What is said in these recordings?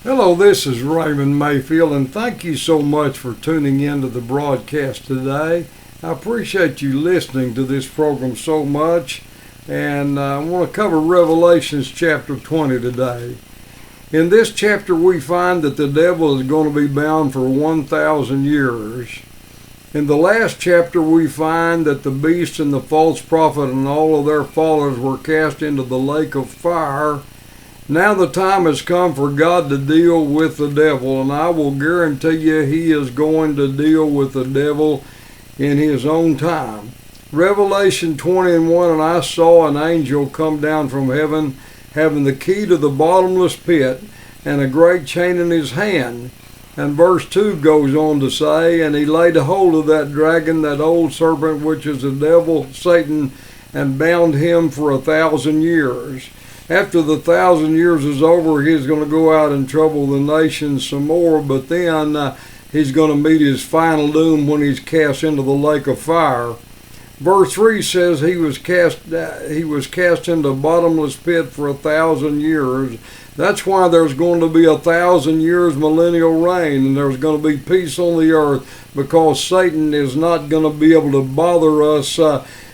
Hello, this is Raymond Mayfield, and thank you so much for tuning in to the broadcast today. I appreciate you listening to this program so much, and I want to cover Revelations chapter 20 today. In this chapter, we find that the devil is going to be bound for 1,000 years. In the last chapter, we find that the beast and the false prophet and all of their followers were cast into the lake of fire. Now the time has come for God to deal with the devil, and I will guarantee you he is going to deal with the devil in his own time. Revelation 20:1, and I saw an angel come down from heaven, having the key to the bottomless pit, and a great chain in his hand. And verse 2 goes on to say, and he laid hold of that dragon, that old serpent, which is the devil, Satan, and bound him for 1,000 years. After the 1,000 years is over, he's going to go out and trouble the nations some more, but then he's going to meet his final doom when he's cast into the lake of fire. Verse 3 says he was cast into a bottomless pit for 1,000 years. That's why there's going to be 1,000 years millennial reign, and there's going to be peace on the earth, because Satan is not going to be able to bother us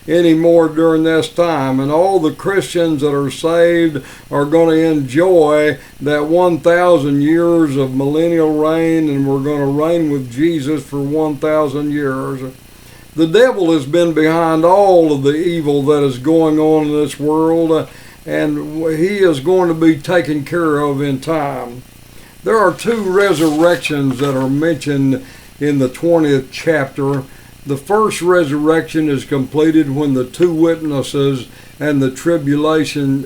anymore during this time, and all the Christians that are saved are going to enjoy that 1,000 years of millennial reign, and we're going to reign with Jesus for 1,000 years. The devil has been behind all of the evil that is going on in this world, and he is going to be taken care of in time. There are two resurrections that are mentioned in the 20th chapter. The first resurrection is completed when the two witnesses and the tribulation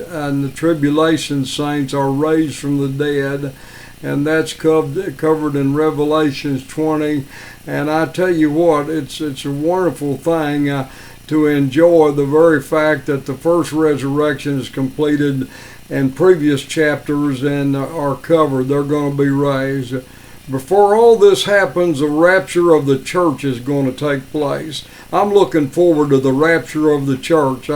saints are raised from the dead, and that's covered in Revelations 20. And I tell you what, it's a wonderful thing to enjoy the very fact that the first resurrection is completed, and previous chapters and are covered. They're going to be raised. Before all this happens, the rapture of the church is going to take place. I'm looking forward to the rapture of the church.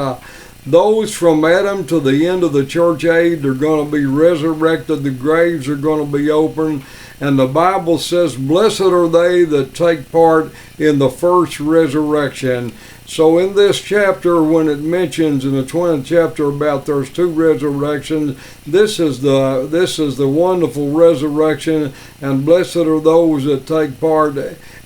Those from Adam to the end of the church age are going to be resurrected. The graves are going to be opened. And the Bible says, blessed are they that take part in the first resurrection. So in this chapter, when it mentions in the 20th chapter about there's two resurrections, this is the wonderful resurrection, and blessed are those that take part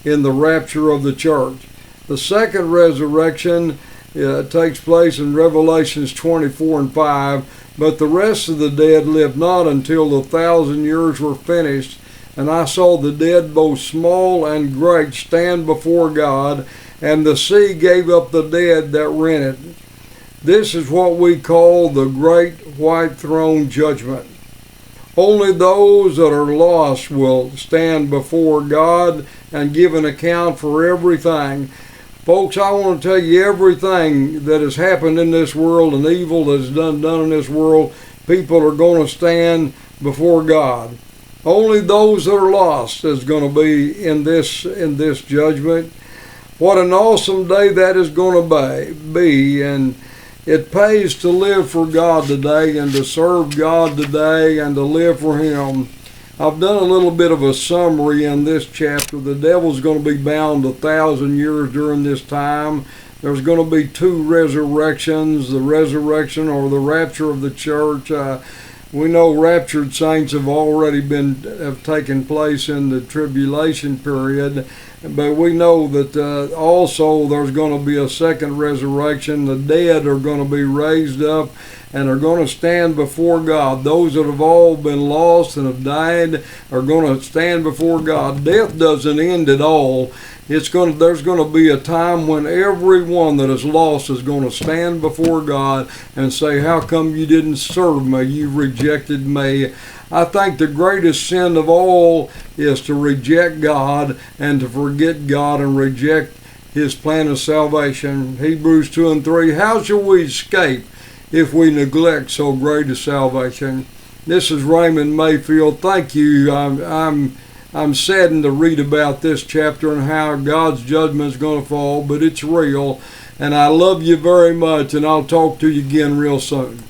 in the rapture of the church. The second resurrection takes place in Revelations 24:5, but the rest of the dead lived not until the 1,000 years were finished. And I saw the dead, both small and great, stand before God, and the sea gave up the dead that were in it. This is what we call the great white throne judgment. Only those that are lost will stand before God and give an account for everything. Folks, I want to tell you, everything that has happened in this world and evil that is done in this world, people are going to stand before God. Only those that are lost is going to be in this judgment. What an awesome day that is going to be, and it pays to live for God today and to serve God today and to live for Him. I've done a little bit of a summary in this chapter. The devil's going to be bound 1,000 years during this time. There's going to be two resurrections, the resurrection or the rapture of the church. We know raptured saints have already taken place in the tribulation period, but we know that also there's going to be a second resurrection. The dead are going to be raised up and are going to stand before God. Those that have all been lost and have died are going to stand before God. Death doesn't end at all. There's going to be a time when everyone that is lost is going to stand before God and say, how come you didn't serve me? You rejected me. I think the greatest sin of all is to reject God and to forget God and reject His plan of salvation. Hebrews 2:3, how shall we escape if we neglect so great a salvation? This is Raymond Mayfield. Thank you. I'm saddened to read about this chapter and how God's judgment is going to fall, but it's real. And I love you very much, and I'll talk to you again real soon.